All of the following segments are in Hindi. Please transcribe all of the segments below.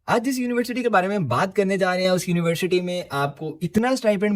आज जिस यूनिवर्सिटी के बारे में बात करने जा रहे हैं उस यूनिवर्सिटी में आपको इतना स्टाइपेंड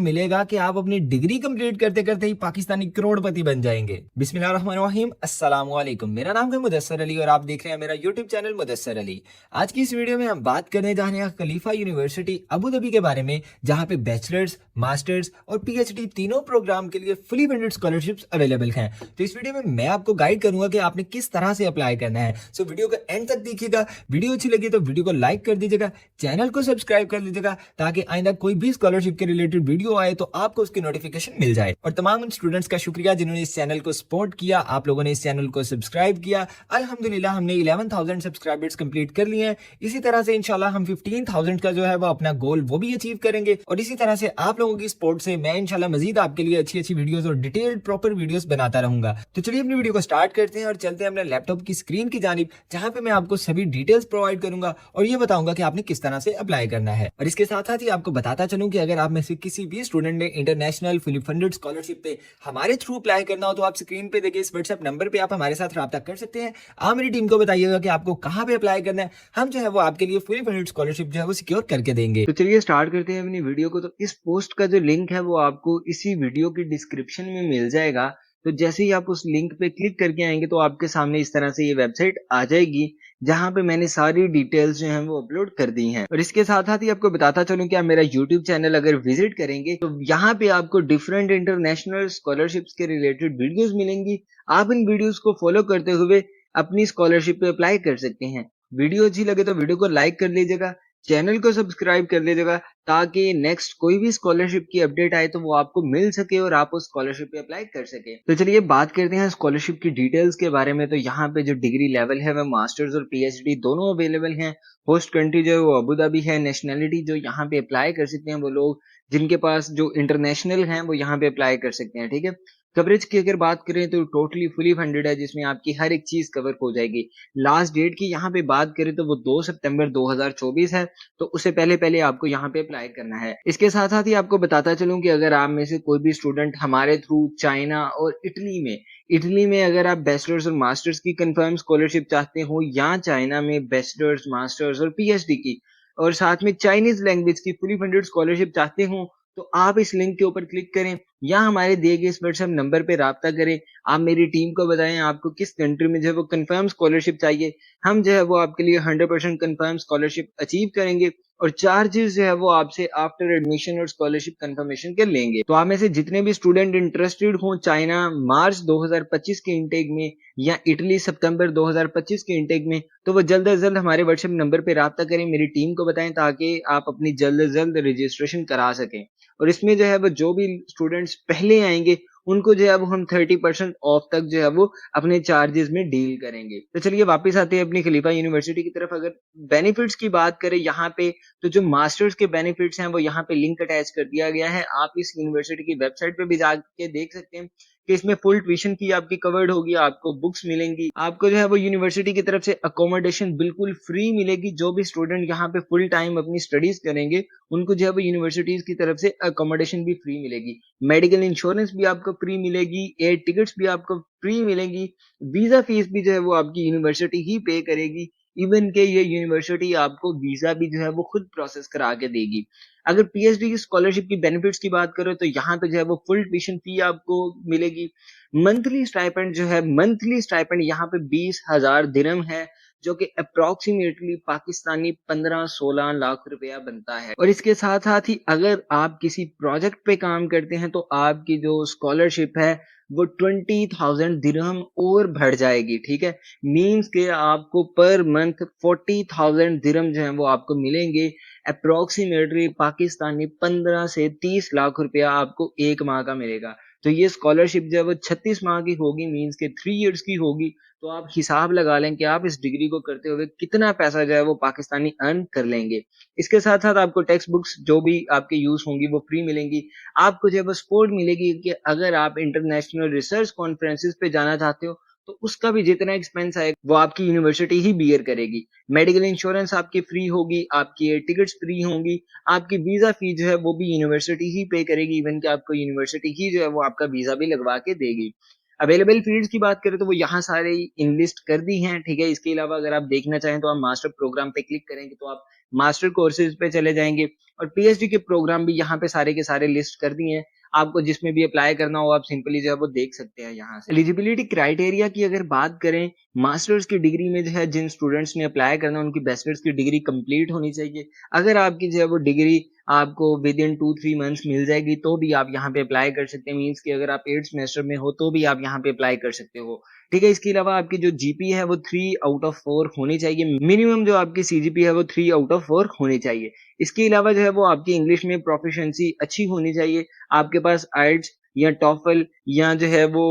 मिलेगा कि आप अपनी डिग्री कंप्लीट करते करते ही पाकिस्तानी करोड़पति बन जाएंगे। बिस्मिल्लाहिर्रहमानिर्रहीम, अस्सलाम वालेकुम। मेरा नाम है मुदस्सर अली और आप देख रहे हैं मेरा यूट्यूब चैनल मुदस्सर अली। आज की इस वीडियो में हम बात करने जा रहे हैं खलीफा यूनिवर्सिटी अबू धाबी के बारे में, जहाँ पे बैचलर्स, मास्टर्स और पीएचडी तीनों प्रोग्राम के लिए फुली फंडेड स्कॉलरशिप्स अवेलेबल हैं। तो इस वीडियो में मैं आपको गाइड करूंगा कि आपने किस तरह से अप्लाई करना है। सो वीडियो को एंड तक देखिएगा। वीडियो अच्छी लगी तो वीडियो को लाइक कर दीजिएगा, चैनल को सब्सक्राइब कर लीजिएगा ताकि आइंदा कोई भी स्कॉलरशिप के रिलेटेड वीडियो आए तो आपको उसकी नोटिफिकेशन मिल जाए। और तमाम उन स्टूडेंट्स का शुक्रिया जिन्होंने इस चैनल को सपोर्ट किया, आप लोगों ने इस चैनल को सब्सक्राइब किया। अल्हम्दुलिल्लाह हमने 11,000 सब्सक्राइबर्स कंप्लीट कर लिए हैं। इसी तरह से इंशाल्लाह हम 15,000 का जो है वो अपना गोल वो भी अचीव करेंगे। और इसी तरह से आप लोगों की सपोर्ट से मैं इंशाल्लाह मजीद आपके लिए अच्छी अच्छी वीडियोस और डिटेल्ड प्रॉपर वीडियोस बनाता रहूंगा। तो चलिए अपनी वीडियो को स्टार्ट करते हैं और चलते हैं अपने लैपटॉप की स्क्रीन की जानिब, जहां पे मैं आपको सभी डिटेल्स प्रोवाइड करूंगा और ये बताऊंगा कि आपने किस तरह से अप्लाई करना है। और इसके साथ साथ ही आपको बताता चलूं कि अगर आप में से किसी भी स्टूडेंट ने इंटरनेशनल फुली फंडेड स्कॉलरशिप पे हमारे थ्रू अप्लाई करना हो तो आप स्क्रीन पे देखिए इस व्हाट्सएप नंबर पे आप हमारे साथ राब्ता कर सकते हैं। आप मेरी टीम को बताइएगा कि आपको कहाँ पे अप्लाई करना है, हम जो है वो आपके लिए फुली फंडेड स्कॉलरशिप जो है वो सिक्योर करके देंगे। तो चलिए स्टार्ट करते हैं अपनी वीडियो को। तो इस पोस्ट का जो लिंक है वो आपको इसी वीडियो की डिस्क्रिप्शन में मिल जाएगा। तो जैसे ही आप उस लिंक पे क्लिक करके आएंगे तो आपके सामने इस तरह से ये वेबसाइट आ जाएगी, जहां पे मैंने सारी डिटेल्स जो हैं वो अपलोड कर दी हैं। और इसके साथ साथ ही आपको बताता चलूं कि आप मेरा यूट्यूब चैनल अगर विजिट करेंगे तो यहाँ पे आपको डिफरेंट इंटरनेशनल स्कॉलरशिप्स के रिलेटेड वीडियोज मिलेंगी। आप इन वीडियोज को फॉलो करते हुए अपनी स्कॉलरशिप पे अप्लाई कर सकते हैं। वीडियो अच्छी लगे तो वीडियो को लाइक कर लीजिएगा, चैनल को सब्सक्राइब कर लीजिएगा ताकि नेक्स्ट कोई भी स्कॉलरशिप की अपडेट आए तो वो आपको मिल सके और आप उस स्कॉलरशिप पे अप्लाई कर सके। तो चलिए बात करते हैं स्कॉलरशिप की डिटेल्स के बारे में। तो यहाँ पे जो डिग्री लेवल है वह मास्टर्स और पीएचडी दोनों अवेलेबल हैं। होस्ट कंट्री जो है वो अबू धाबी है। नेशनैलिटी जो यहाँ पे अप्लाई कर सकते हैं वो लोग जिनके पास जो इंटरनेशनल हैं वो यहाँ पे अप्लाई कर सकते हैं। ठीक है, कवरेज की अगर बात करें तो टोटली फुली फंडेड है, जिसमें आपकी हर एक चीज कवर हो जाएगी। लास्ट डेट की यहाँ पे बात करें तो वो 2 सितंबर 2024 है। तो उससे पहले पहले आपको यहाँ पे अप्लाई करना है। इसके साथ साथ ही आपको बताता चलूं कि अगर आप में से कोई भी स्टूडेंट हमारे थ्रू चाइना और इटली में अगर आप बैचलर्स और मास्टर्स की कंफर्म स्कॉलरशिप चाहते हो, या चाइना में बैचलर्स, मास्टर्स और पीएचडी की और साथ में चाइनीज लैंग्वेज की फुली फंडेड स्कॉलरशिप चाहते हो, तो आप इस लिंक के ऊपर क्लिक करें या हमारे दिए गए इस व्हाट्सएप नंबर पे राब्ता करें। आप मेरी टीम को बताएं आपको किस कंट्री में जो है वो कंफर्म स्कॉलरशिप चाहिए। हम जो है वो आपके लिए 100% कंफर्म स्कॉलरशिप अचीव करेंगे और चार्जेस जो है वो आपसे आफ्टर एडमिशन और स्कॉलरशिप कंफर्मेशन के लेंगे। तो आप में से जितने भी स्टूडेंट इंटरेस्टेड हो चाइना मार्च 2025 के इंटेक में या इटली सितंबर 2025 के इंटेक में, तो वो जल्द से जल्द हमारे व्हाट्सएप नंबर पे राब्ता करें, मेरी टीम को बताएं ताकि आप अपनी जल्द से जल्द रजिस्ट्रेशन करा सकें। और इसमें जो है वो जो भी स्टूडेंट्स पहले आएंगे उनको जो है वो हम 30% ऑफ तक जो है वो अपने चार्जेस में डील करेंगे। तो चलिए वापस आते हैं अपनी खलीफा यूनिवर्सिटी की तरफ। अगर बेनिफिट्स की बात करें यहाँ पे, तो जो मास्टर्स के बेनिफिट्स हैं वो यहाँ पे लिंक अटैच कर दिया गया है। आप इस यूनिवर्सिटी की वेबसाइट पे भी जाके देख सकते हैं कि इसमें फुल ट्यूशन फी आपकी कवर्ड होगी, आपको बुक्स मिलेंगी, आपको जो है वो यूनिवर्सिटी की तरफ से अकोमोडेशन बिल्कुल फ्री मिलेगी। जो भी स्टूडेंट यहाँ पे फुल टाइम अपनी स्टडीज करेंगे उनको जो है वो यूनिवर्सिटीज की तरफ से अकोमोडेशन भी फ्री मिलेगी, मेडिकल इंश्योरेंस भी आपको फ्री मिलेगी, एयर टिकट्स भी आपको फ्री मिलेंगी, वीजा फीस भी जो है वो आपकी यूनिवर्सिटी ही पे करेगी। इवन के ये यूनिवर्सिटी आपको वीजा भी जो है वो खुद प्रोसेस करा के देगी। अगर पीएचडी की स्कॉलरशिप की बेनिफिट्स की बात करो तो यहाँ पे जो है वो फुल ट्यूशन फी आपको मिलेगी। मंथली स्टाइपेंड यहाँ पे 20,000 दिरहम है, जो कि अप्रोक्सीमेटली पाकिस्तानी 15-16 लाख रुपया बनता है। और इसके साथ साथ ही अगर आप किसी प्रोजेक्ट पे काम करते हैं तो आपकी जो स्कॉलरशिप है वो 20,000 दिरहम और बढ़ जाएगी। ठीक है, मीन्स के आपको पर मंथ 40,000 दिरहम जो है वो आपको मिलेंगे। अप्रोक्सीमेटली पाकिस्तानी 15 से 30 लाख रुपया आपको एक माह का मिलेगा। तो ये स्कॉलरशिप जो है वो 36 माह की होगी, मीन्स के 3 इयर्स की होगी। तो आप हिसाब लगा लें कि आप इस डिग्री को करते हुए कितना पैसा जो है वो पाकिस्तानी अर्न कर लेंगे। इसके साथ साथ आपको टेक्स्ट बुक्स जो भी आपके यूज होंगी वो फ्री मिलेंगी। आपको जो है वो सपोर्ट मिलेगी कि अगर आप इंटरनेशनल रिसर्च कॉन्फ्रेंसिस पे जाना चाहते हो तो उसका भी जितना एक्सपेंस आएगा वो आपकी यूनिवर्सिटी ही बियर करेगी। मेडिकल इंश्योरेंस आपकी फ्री होगी, आपकी एयर टिकट्स फ्री होंगी, आपकी वीजा फी जो है वो भी यूनिवर्सिटी ही पे करेगी। इवन कि आपको यूनिवर्सिटी ही जो है वो आपका वीजा भी लगवा के देगी। अवेलेबल फील्ड्स की बात करें तो वो यहाँ सारे इनलिस्ट कर दी हैं, ठीक है। इसके अलावा अगर आप देखना चाहें तो आप मास्टर प्रोग्राम पे क्लिक करेंगे तो आप मास्टर कोर्सेज पे चले जाएंगे और पीएचडी के प्रोग्राम भी यहाँ पे सारे के सारे लिस्ट कर दिए हैं। आपको जिसमें भी अप्लाई करना हो आप सिंपली जो है वो देख सकते हैं यहाँ से। एलिजिबिलिटी क्राइटेरिया की अगर बात करें, मास्टर्स की डिग्री में जो है जिन स्टूडेंट्स ने अप्लाई करना है उनकी बैचलर्स की डिग्री कंप्लीट होनी चाहिए। अगर आपकी जो है वो डिग्री आपको विद इन 2-3 मंथ्स मिल जाएगी तो भी आप यहाँ पे अप्लाई कर सकते हैं। मीन्स कि अगर आप 8th सेमेस्टर में हो तो भी आप यहाँ पे अप्लाई कर सकते हो, ठीक है। इसके अलावा आपकी जो जीपी है वो 3 आउट ऑफ 4 होनी चाहिए। मिनिमम जो आपकी सीजीपी है वो 3 आउट ऑफ 4 होनी चाहिए। इसके अलावा जो है वो आपकी इंग्लिश में प्रोफिशिएंसी अच्छी होनी चाहिए। आपके पास आइल्ट्स या टॉफल या जो है वो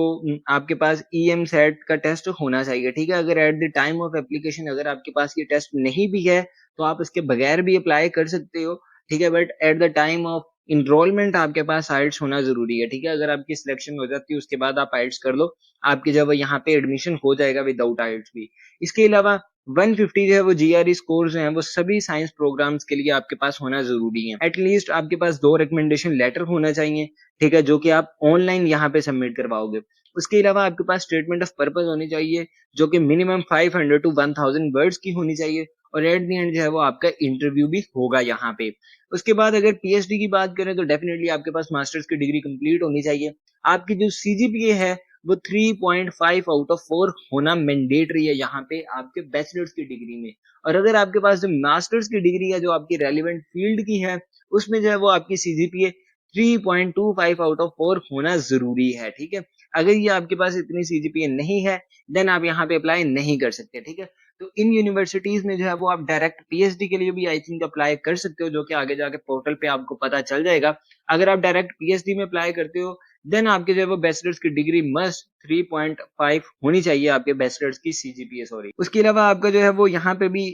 आपके पास ईएम सेट का टेस्ट होना चाहिए, ठीक है। अगर eight the time of application अगर आपके पास ये टेस्ट नहीं भी है तो आप इसके बगैर भी अप्लाई कर सकते हो, ठीक है। But at the time of enrolment आपके पास आइल्ट्स होना जरूरी है, ठीक है। अगर आपकी सिलेक्शन हो जाती है उसके बाद आप आइल्ट्स कर लो, आपकी जब यहाँ पे एडमिशन हो जाएगा विदाउट आइल्ट्स भी। इसके अलावा 150 जो है वो जीआरई स्कोर जो है वो सभी साइंस प्रोग्राम्स के लिए आपके पास होना जरूरी है। एटलीस्ट आपके पास 2 रिकमेंडेशन लेटर होना चाहिए, ठीक है, जो कि आप ऑनलाइन यहाँ पे सबमिट करवाओगे। उसके अलावा आपके पास स्टेटमेंट ऑफ पर्पस होनी चाहिए जो कि मिनिमम 500 to 1000 वर्ड्स की होनी चाहिए और एट द एंड जो है वो आपका इंटरव्यू भी होगा यहाँ पे। उसके बाद अगर पीएचडी की बात करें तो डेफिनेटली आपके पास मास्टर्स की डिग्री कंप्लीट होनी चाहिए। आपकी जो सीजीपीए है वो 3.5 आउट ऑफ 4 होना मैंडेटरी है यहाँ पे आपके बैचलर्स की डिग्री में। और अगर आपके पास जो मास्टर्स की डिग्री है जो आपकी रेलिवेंट फील्ड की है उसमें जो है वो आपकी सीजीपीए 3.25 आउट ऑफ 4 होना जरूरी है, ठीक है। अगर ये आपके पास इतनी सीजीपीए नहीं है देन आप यहाँ पे अप्लाई नहीं कर सकते, ठीक है। तो इन यूनिवर्सिटीज में जो है वो आप डायरेक्ट पीएचडी के लिए भी आई थिंक अप्लाई कर सकते हो, जो कि आगे जाके पोर्टल पे आपको पता चल जाएगा। अगर आप डायरेक्ट पीएचडी में अप्लाई करते हो देन आपके जो है वो बैचलर्स की डिग्री मस्ट 3.5 होनी चाहिए, आपके बैचलर्स की सीजीपीए सॉरी। उसके अलावा आपका जो है वो यहाँ पे भी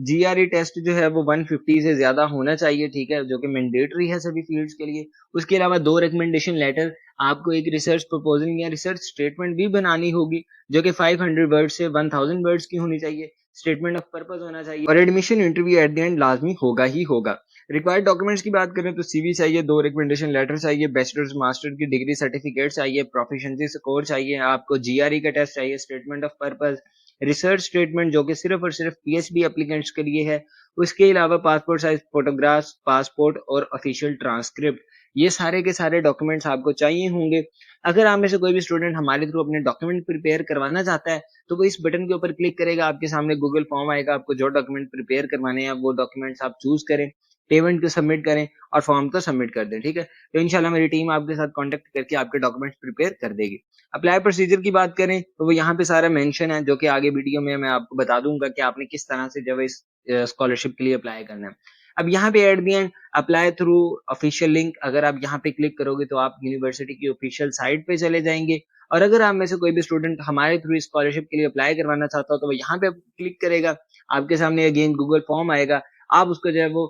जीआरई टेस्ट जो है वो 150 से ज्यादा होना चाहिए, ठीक है, जो कि मैंडेटरी है सभी फील्ड्स के लिए। उसके अलावा 2 रिकमेंडेशन लेटर, आपको एक रिसर्च प्रपोजल या रिसर्च स्टेटमेंट भी बनानी होगी जो कि 500 वर्ड से 1000 वर्ड्स की होनी चाहिए। स्टेटमेंट ऑफ पर्पस होना चाहिए और admission interview at the end लाजमी होगा ही होगा। रिक्वायर्ड डॉक्यूमेंट्स की बात करें तो सीवी चाहिए, 2 रिकमेंडेशन लेटर चाहिए, बैचलर्स मास्टर की डिग्री सर्टिफिकेट चाहिए, प्रोफिशिएंसी स्कोर चाहिए, आपको जीआरई का टेस्ट चाहिए, statement of purpose, research statement जो कि सिर्फ और सिर्फ पीएचडी एप्लीकेंट्स के लिए है। उसके अलावा पासपोर्ट साइज फोटोग्राफ्स, पासपोर्ट और ऑफिशियल ट्रांसक्रिप्ट, ये सारे के सारे डॉक्यूमेंट्स आपको चाहिए होंगे। अगर आप में से कोई भी स्टूडेंट हमारे थ्रू अपने डॉक्यूमेंट प्रिपेयर करवाना चाहता है तो वो इस बटन के ऊपर क्लिक करेगा, आपके सामने गूगल फॉर्म आएगा, आपको जो डॉक्यूमेंट प्रिपेयर करवाने हैं वो डॉक्यूमेंट्स आप चूज करें, पेमेंट को सबमिट करें और फॉर्म को सबमिट कर दें, ठीक है। तो इंशाल्लाह मेरी टीम आपके साथ कांटेक्ट करके आपके डॉक्यूमेंट्स प्रिपेयर कर देगी। अप्लाई प्रोसीजर की बात करें तो वो यहाँ पे सारा मेंशन है, जो कि आगे वीडियो में मैं आपको बता दूंगा कि आपने किस तरह से जब इस स्कॉलरशिप के लिए अप्लाई करना है। अब यहाँ पे at the end apply through official link, अगर आप यहाँ पे क्लिक करोगे तो आप यूनिवर्सिटी की ऑफिशियल साइट पे चले जाएंगे। और अगर आप में से कोई भी स्टूडेंट हमारे थ्रू स्कॉलरशिप के लिए अप्लाई करवाना चाहता हो तो वो यहाँ पे क्लिक करेगा, आपके सामने अगेन गूगल फॉर्म आएगा, आप उसको जो है वो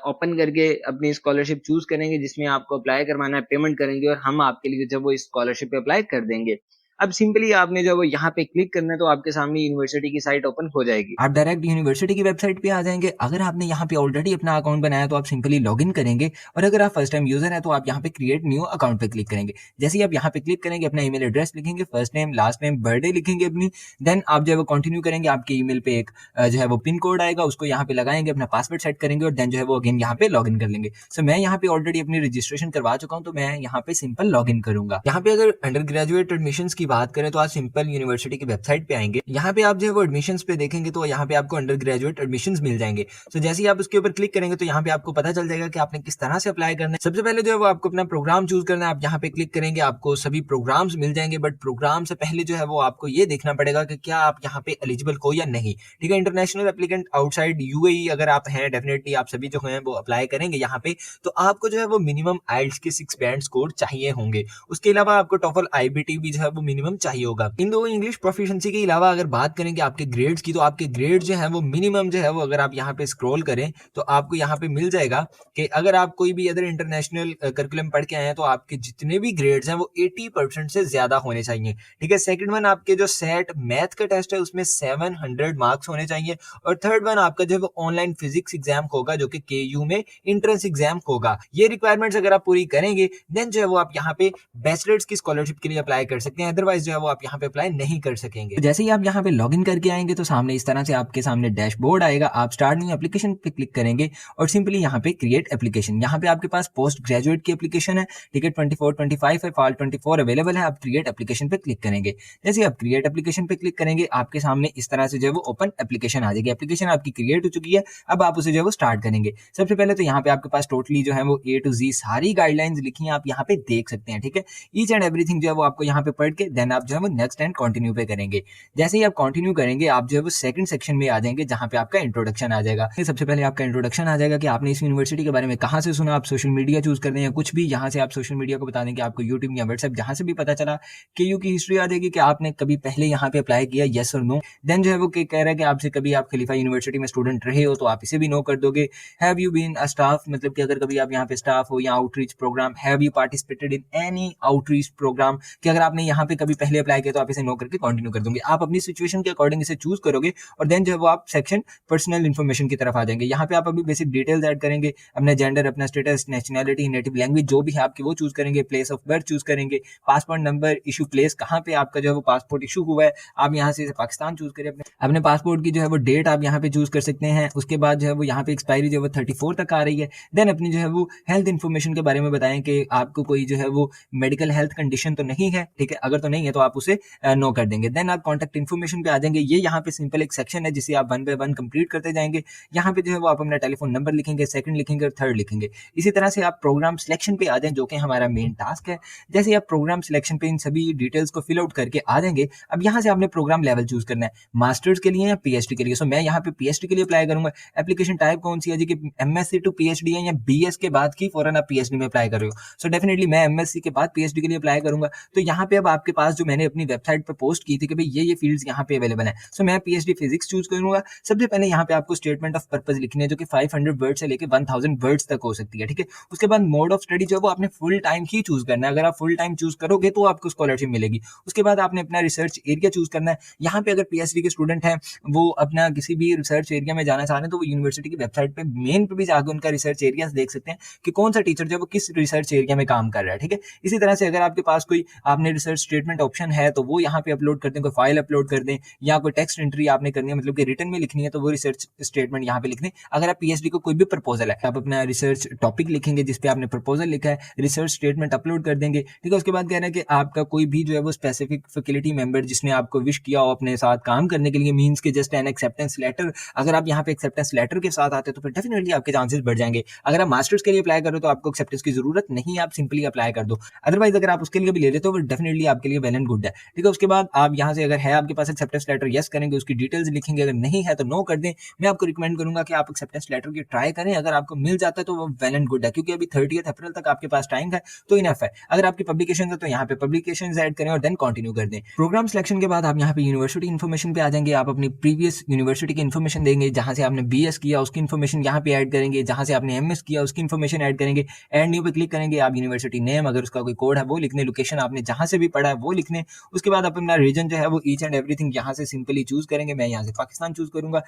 ओपन करके अपनी स्कॉलरशिप चूज करेंगे जिसमें आपको अप्लाई करवाना है, पेमेंट करेंगे और हम आपके लिए जब वो स्कॉलरशिप पे अप्लाई कर देंगे। अब सिंपली आपने जो वो यहाँ पे क्लिक करना है तो आपके सामने यूनिवर्सिटी की साइट ओपन हो जाएगी। आप डायरेक्ट यूनिवर्सिटी की वेबसाइट पे आ जाएंगे। अगर आपने यहाँ पे ऑलरेडी अपना अकाउंट बनाया तो आप सिंपली लॉगिन करेंगे और अगर आप फर्स्ट टाइम यूजर है तो आप यहाँ पे क्रिएट न्यू अकाउंट पे क्लिक करेंगे। जैसे ही आप यहाँ पे क्लिक करेंगे अपना ईमेल एड्रेस लिखेंगे, first name last name birthday लिखेंगे अपनी, देन आप जो है वो कंटिन्यू करेंगे। आपके ईमेल पे एक जो है वो पिन कोड आएगा, उसको यहाँ पे लगाएंगे, अपना पासवर्ड सेट करेंगे और देन जो है वो अगेन यहाँ पे लॉग इन कर लेंगे। सो मैं यहाँ पे ऑलरेडी अपनी रजिस्ट्रेशन करवा चुका हूँ तो मैं यहाँ पे सिंपल लॉग इन करूंगा। यहाँ पे अगर अंडर ग्रेजुएट एडमिशन की बात करें तो आज सिंपल यूनिवर्सिटी की वेबसाइट पे आएंगे। यहाँ पे आप जो है वो एडमिशंस पे देखेंगे तो यहाँ पे आपको अंडर ग्रेजुएट एडमिशंस मिल जाएंगे। सो जैसे ही आप उसके ऊपर क्लिक करेंगे तो यहाँ पे आपको पता चल जाएगा कि आपने किस तरह से अप्लाई करना है। सबसे पहले जो है वो आपको अपना प्रोग्राम चूज करना है। आप यहाँ पे क्लिक करेंगे, आपको सभी प्रोग्राम्स मिल जाएंगे, बट प्रोग्राम से पहले जो है वो आपको ये देखना पड़ेगा कि क्या आप यहाँ पे एलिजिबल हो या नहीं, ठीक है। इंटरनेशनल एप्लीकेंट आउटसाइड यूएई अगर आप हैं, डेफिनेटली आप सभी जो हैं वो अप्लाई करेंगे यहाँ पे, तो आपको जो है वो मिनिमम आइल्ट्स के 6 बैंड स्कोर चाहिए होंगे। उसके अलावा आपको टॉफल आईबीटी भी जो है वो मिनिमम चाहिए होगा। इन दो इंग्लिश प्रोफिशिएंसी के अलावा अगर बात करेंगे आपके ग्रेड्स की तो आपके ग्रेड जो है वो मिनिमम जो है वो अगर आप यहाँ पे स्क्रॉल करें तो आपको यहाँ पे मिल जाएगा कि अगर आप कोई भी अदर इंटरनेशनल करिकुलम पढ़ के आए हैं तो आपके जितने भी ग्रेड्स हैं वो 80% से ज्यादा होने चाहिए, ठीक है। सेकंड वन आपके जो सेट मैथ का टेस्ट है उसमें 700 मार्क्स होने चाहिए और थर्ड वन आपका जो है वो ऑनलाइन फिजिक्स एग्जाम होगा जो कि केयू में एंट्रेंस एग्जाम होगा। ये रिक्वायरमेंट्स अगर आप पूरी करेंगे देन जो है वो आप यहाँ पे बैचलर्स की स्कॉलरशिप के लिए अप्लाई कर सकते हैं। अदरवाइज जो है वो आप यहाँ पे अप्लाई नहीं कर सकेंगे। तो जैसे ही आप यहाँ पे लॉगिन करके आएंगे तो सामने इस तरह से आपके सामने डैशबोर्ड आएगा। आप स्टार्ट न्यू एप्लीकेशन पे क्लिक करेंगे और सिंपली यहाँ पे क्रिएट एप्लीकेशन, यहाँ पे आपके पास पोस्ट ग्रेजुएट की एप्लीकेशन है, ठीक है, 24-25 है, फॉल 24 अवेलेबल है। आप क्रिएट एप्लीकेशन पे क्लिक करेंगे। जैसे आप क्रिएट एप्लीकेशन पे क्लिक करेंगे आपके सामने इस तरह से जो है वो ओपन एप्लीकेशन आ जाएगी। एप्लीकेशन आपकी क्रिएट हो चुकी है, अब आप उसे जो है वो स्टार्ट करेंगे। सबसे पहले तो यहाँ पे आपके पास टोटली जो है वो A to Z सारी गाइडलाइंस लिखी हैं, आप यहाँ पे देख सकते हैं, ठीक है। ईच एंड एवरीथिंग जो है वो आपको यहाँ पे पढ़ के देन आप जो है वो नेक्स्ट एंड कंटिन्यू पे करेंगे। जैसे ही आप कंटिन्यू करेंगे आप जो है वो सेकंड सेक्शन में आ जाएंगे जहाँ पे आपका इंट्रोडक्शन आ जाएगा। सबसे पहले आपका इंट्रोडक्शन आ जाएगा कि आपने इस यूनिवर्सिटी के बारे में कहाँ से सुना, आप सोशल मीडिया चूज कर दें या कुछ भी, यहाँ से आप सोशल मीडिया को बता दें कि आपको यूट्यूब या व्हाट्सएप जहाँ से भी पता चला। केयू की हिस्ट्री आ जाएगी कि आपने कभी पहले यहाँ पे अप्लाई किया, येस और नो। देन जो है वो कह रहा है कि आपसे कभी आप खलीफा यूनिवर्सिटी में स्टूडेंट रहे हो तो आप इसे भी नो कर दोगे। Have you been a staff, मतलब कि अगर कभी आप यहाँ पे स्टाफ हो या outreach program, have you participated in any outreach program, कि अगर आपने यहाँ पे कभी पहले अप्लाई किया तो आप इसे नो करके कंटिन्यू कर दोगे। आप अपनी सिचुएशन के अकॉर्डिंग इसे चूज करोगे और देन जो है वो आप सेक्शन पर्सनल इन्फॉर्मेशन की तरफ आ जाएंगे। यहाँ पे आप अभी बेसिक डिटेल्स ऐड करेंगे, अपना जेंडर, अपना स्टेटस, नेशनैलिटी, नेटिव लैंग्वेज जो भी है आपकी वो चूज करेंगे, प्लेस ऑफ बर्थ चूज करेंगे, पासपोर्ट नंबर, इशू प्लेस, कहाँ पे आपका जो है वो पासपोर्ट इशू हुआ है, आप यहाँ से पाकिस्तान चूज करें। अपने पासपोर्ट की जो है वो डेट आप यहाँ पे चूज कर सकते हैं। उसके बाद जो है वो यहाँ पे एक्सपायरी जो है वो 34 तक आ रही है। देन अपनी जो है वो हेल्थ इन्फॉर्मेशन के बारे में बताएं कि आपको कोई जो है वो मेडिकल हेल्थ कंडीशन तो नहीं है, ठीक है, अगर तो नहीं है तो आप उसे नो कर देंगे। देन आप कॉन्टैक्ट इन्फॉर्मेशन पे आ जाएंगे। ये यहाँ पे सिंपल एक सेक्शन है जिसे आप 1 बाय 1 कंप्लीट करते जाएंगे। यहाँ पे जो है वो आप अपना टेलीफोन नंबर लिखेंगे, सेकंड लिखेंगे और थर्ड लिखेंगे। इसी तरह से आप प्रोग्राम सिलेक्शन पे आ जाएं जो कि हमारा मेन टास्क है। जैसे आप प्रोग्राम सिलेक्शन पे इन सभी डिटेल्स को फिल आउट करके आ जाएंगे, अब यहाँ से आपने प्रोग्राम लेवल चूज करना है, मास्टर्स के लिए या पीएचडी के लिए। सो मैं यहाँ पे पीएचडी के लिए अप्लाई करूंगा। एप्लीकेशन टाइप कौन सी है जी, कि एमएससी टू पीएचडी है या बीएस के बाद की फौरन आप पीएचडी में अप्लाई कर रहे हो। सो डेफिनेटली मैं एमएससी के बाद पीएचडी के लिए अप्लाई करूंगा। तो यहाँ पे अब आपके पास जो मैंने अपनी वेबसाइट पे पोस्ट की थी कि भाई ये फील्ड्स यहाँ पे अवेलेबल है, सो मैं पीएचडी फिजिक्स चूज करूंगा। सबसे पहले यहाँ पे आपको स्टेटमेंट ऑफ पर्पस लिखनी है जो कि 500 वर्ड से लेकर 1000 वर्ड्स तक हो सकती है, ठीक है। उसके बाद मोड ऑफ स्टडी जो है वो आपने फुल टाइम ही चूज करना है। अगर आप फुल टाइम चूज करोगे तो आपको स्कॉलरशिप मिलेगी। उसके बाद आपने अपना रिसर्च एरिया चूज करना है। यहाँ पे अगर पीएचडी के स्टूडेंट हैं वो अपना किसी भी रिसर्च एरिया में जाना चाह रहे हैं तो वो यूनिवर्सिटी की वेबसाइट पे मेन पे भी जाकर उनका रिसर्च एरिया देख सकते हैं कि कौन सा टीचर जो है वो किस रिसर्च एरिया में काम कर रहा है, ठीक है। इसी तरह से अगर आपके पास कोई आपने रिसर्च स्टेटमेंट ऑप्शन है तो वो यहाँ पे अपलोड कर दें, कोई फाइल अपलोड कर दें या कोई टेक्स्ट एंट्री आपने करनी है, मतलब कि रिटर्न में लिखनी है तो वो रिसर्च स्टेटमेंट यहाँ पे लिखने। अगर आप पीएचडी को कोई भी प्रपोजल है आप अपना रिसर्च टॉपिक लिखेंगे जिसपे आपने प्रपोजल लिखा है, रिसर्च स्टेटमेंट अपलोड कर देंगे, ठीक है। उसके बाद कह रहे हैं कि आपका कोई भी जो है वो स्पेसिफिक फैकल्टी मेंबर जिसने आपको विश किया हो अपने साथ काम करने के लिए, मींस के जस्ट एन एक्सेप्टेंस लेटर, अगर आप यहाँ पे एक्सेप्टेंस लेटर के साथ आते हैं तो फिर डेफिनेटली आपके चांसेस बढ़ जाएंगे। अगर आप मास्टर्स के लिए अप्लाई करो तो आपको एक्सेप्टेंस की जरूरत नहीं है, आप सिंपली अप्लाई कर दो। अदरवाइज अगर आप उसके लिए भी ले लेते हो तो डेफिनेटली आपके लिए वेल एंड गुड है, ठीक है। उसके बाद आप यहाँ से अगर है आपके पास एक्सेप्टेंस लेटर, यस करेंगे, उसकी डिटेल्स लिखेंगे, अगर नहीं है तो नो कर दें। मैं आपको रिकमेंड करूंगा कि आप एक्सेप्टेंस लेटर की ट्राई करें, अगर आपको मिल जाता है तो वो वेल एंड गुड है, क्योंकि अभी 30 अप्रैल तक आपके पास टाइम है तो इनफ है। अगर आपकी पब्लिकेशन है तो यहाँ पे पब्लिकेशन ऐड करें और देन कंटिन्यू कर दें। प्रोग्राम सिलेक्शन के बाद आप यहाँ पे यूनिवर्सिटी इन्फॉर्मेशन पे आ जाएंगे। आप अपनी प्रीवियस यूनिवर्सिटी की इन्फॉर्मेशन देंगे, जहां से आपने बीएस किया उसकी इन्फॉर्मेशन यहाँ पे ऐड करेंगे, जहां से आपने एमएस किया उसकी इन्फॉर्मेशन ऐड करेंगे। एड न्यू पे क्लिक करेंगे, आप यूनिवर्सिटी नेम अगर उसका कोई कोड है वो लिखने, लोकेशन आपने जहां से भी पढ़ा है वो लिखने। उसके बाद आप अपना रीजन जो है वो ईच एंड एवरीथिंग यहाँ से सिंपली चूज करेंगे। मैं यहाँ से पाकिस्तान चूज करूंगा।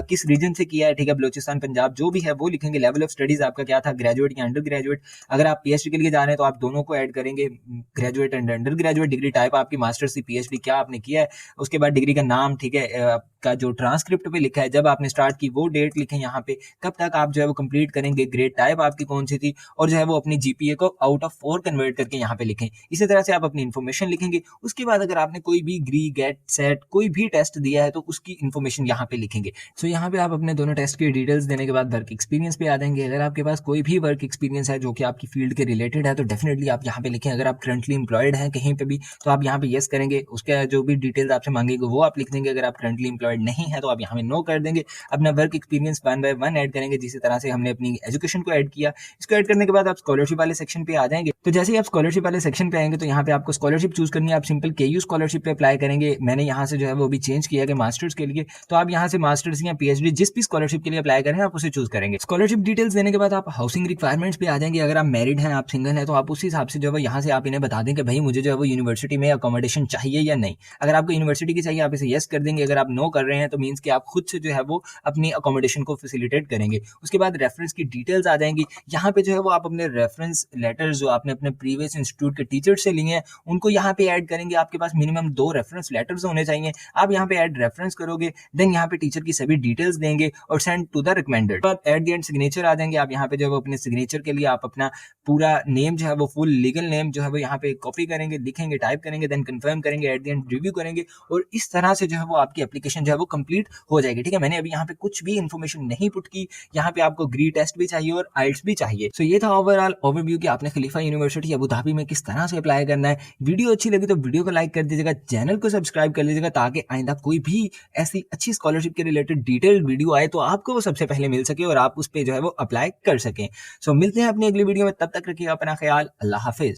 किस रीजन से किया है, ठीक है, बलोचिस्तान, पंजाब, जो भी है वो लिखेंगे। लेवल ऑफ स्टडीज आपका क्या था, ग्रेजुएट या अंडर ग्रेजुएट। अगर आप पीएचडी के लिए जा रहे हैं तो आप दोनों को ऐड करेंगे, graduate and under graduate. Degree type आपकी मास्टर्स की, पीएचडी क्या आपने किया है। उसके बाद डिग्री का नाम, ठीक है, आपका जो ट्रांसक्रिप्ट पे लिखा है जब आपने स्टार्ट की वो डेट लिखें यहाँ पे, कब तक आप जो है वो कंप्लीट करेंगे, ग्रेड टाइप आपकी कौन सी थी, और जो है वो अपनी जीपीए को आउट ऑफ 4 कन्वर्ट करके यहाँ पे लिखें। इसी तरह से आप अपनी इन्फॉर्मेशन लिखेंगे। उसके बाद अगर आपने कोई भी ग्री, गेट, सेट कोई भी टेस्ट दिया है तो उसकी इन्फॉर्मेशन यहाँ पे लिखेंगे। सो यहाँ पे आप अपने दोनों टेस्ट की डिटेल्स देने के बाद वर्क एक्सपीरियंस पे आ जाएंगे। अगर आपके पास कोई भी वर्क एक्सपीरियंस है जो कि आपकी फील्ड के रिलेटेड है तो डेफिनेटली आप यहाँ पे लिखें। अगर आप करंटली एम्प्लॉयड हैं कहीं पे भी तो आप यहाँ पे यस करेंगे, उसके जो भी डिटेल्स आपसे मांगेंगे वो आप लिख देंगे। अगर आप करंटली एम्प्लॉयड नहीं है तो आप यहाँ पे नो कर देंगे। अपना वर्क एक्सपीरियंस 1 बाय 1 ऐड करेंगे, जिस तरह से हमने अपनी एजुकेशन को ऐड किया। इसको ऐड करने के बाद आप स्कॉलरशिप वाले सेक्शन पे आ जाएंगे। तो जैसे ही आप स्कॉलरशिप वाले सेक्शन पे आएंगे तो यहाँ पे आपको स्कॉलरशिप चूज करनी है। आप सिंपल केयू स्कॉलरशिप पे अप्लाई करेंगे। मैंने यहाँ से जो है वो भी चेंज किया कि मास्टर्स के लिए, तो आप यहाँ से मास्टर्स या पीएचडी जिस भी स्कॉलरशिप के लिए अप्लाई करें आप उसे चूज करेंगे। स्कॉलरशिप डिटेल्स देने के बाद आप हाउसिंग रिक्वायरमेंट्स पे आ जाएंगे। अगर आप मैरिड हैं, आप सिंगल हैं, तो आप उस हिसाब से जो है यहाँ से आप इन्हें बता दें कि भाई मुझे जो है वो यूनिवर्सिटी में अकोमोडेशन चाहिए या नहीं। अगर आपको यूनिवर्सिटी की चाहिए आप इसे यस कर देंगे। अगर आप नो कर रहे हैं तो मीन्स कि आप खुद से जो है वो अपनी अकोमोडेशन को फैसिलिटेट करेंगे। उसके बाद रेफरेंस की डिटेल्स आ जाएंगी। यहाँ पे जो है वो आप अपने रेफरेंस लेटर्स जो आपने अपने प्रीवियस इंस्टीट्यूट के टीचर से लिए हैं उनको यहाँ पे ऐड करेंगे। आपके पास मिनिमम 2 रेफरेंस लेटर्स होने चाहिए। आप यहाँ पे ऐड रेफरेंस करोगे, देन यहाँ पे टीचर की सभी डिटेल्स देंगे और सेंड टू द रिकमेंडेड। बाद एट द एंड सिग्नेचर आ जाएंगे। आप यहाँ पे जो है वो अपने सिग्नेचर के लिए आप अपना पूरा नेम जो है वो फुल लीगल नेम जो है वो यहाँ पे कॉपी करेंगे, लिखेंगे, टाइप करेंगे, देन कंफर्म करेंगे, एट द एंड रिव्यू करेंगे और इस तरह से जो है वो आपकी एप्लीकेशन जो है वो कंप्लीट हो जाएगी। ठीक है, मैंने अभी यहाँ पे कुछ भी इन्फॉर्मेशन नहीं पुट की। यहाँ पे आपको ग्री टेस्ट भी चाहिए और आइल्स भी चाहिए। सो ये था ओवरऑल ओवरव्यू कि आपने खलीफा यूनिवर्सिटी अबू धाबी में किस तरह से अप्लाई करना है। वीडियो अच्छी लगी तो वीडियो को लाइक कर दीजिएगा, चैनल को सब्सक्राइब कर लीजिएगा ताकि आइंदा कोई भी ऐसी अच्छी स्कॉलरशिप के रिलेटेड डिटेल्ड वीडियो आए तो आपको वो सबसे पहले मिल सके और आप उस पर जो है वो अप्लाई कर सकें। सो मिलते हैं अपनी अगली वीडियो में, तब तक रखिएगा अपना ख्याल। अल्लाह हाफिज।